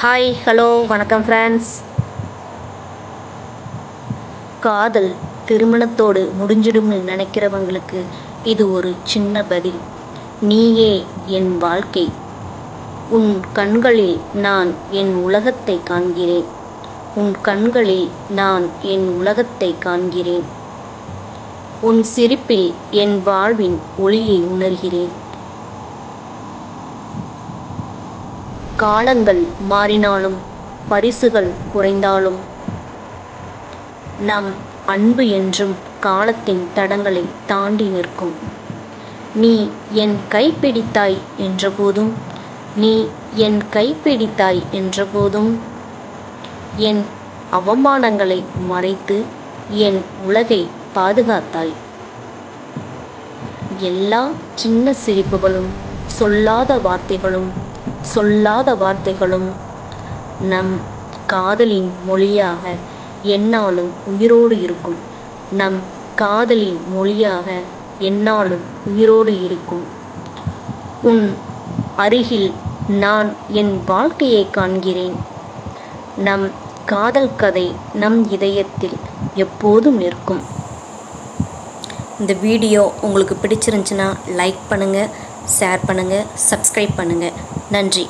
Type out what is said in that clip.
Hi hello வணக்கம் friends. காதல் திருமணத்தோடு முடிஞ்சிடும்னு நினைக்கிறவங்களுக்கு இது ஒரு சின்ன பதில். நீயே என் வாழ்க்கை, உன் கண்களில் நான் என் உலகத்தை காண்கிறேன். உன் கண்களில் நான் என் உலகத்தை காண்கிறேன். உன் சிரிப்பில் என் வாழ்வின் ஒளியை உணர்கிறேன். காலங்கள் மாறினாலும் பரிசுகள் குறைந்தாலும் நம் அன்பு என்றும் காலத்தின் தடங்களை தாண்டி நிற்கும். நீ என் கைப்பிடித்தாய் என்றபோதும், நீ என் கைப்பிடித்தாய் என்றபோதும் என் அவமானங்களை மறைத்து என் உலகை பாதுகாத்தாய். எல்லா சின்ன சிரிப்புகளும் சொல்லாத வார்த்தைகளும் நம் காதலின் மொழியாக எந்நாளும் உயிரோடு இருக்கும். நம் காதலின் மொழியாக எந்நாளும் உயிரோடு இருக்கும். உன் அருகில் நான் என் வாழ்க்கையை காண்கிறேன். நம் காதல் கதை நம் இதயத்தில் எப்போதும் நிற்கும். இந்த வீடியோ உங்களுக்கு பிடிச்சிருந்துச்சுன்னா லைக் பண்ணுங்கள், ஷேர் பண்ணுங்கள், சப்ஸ்கிரைப் பண்ணுங்கள். நன்றி.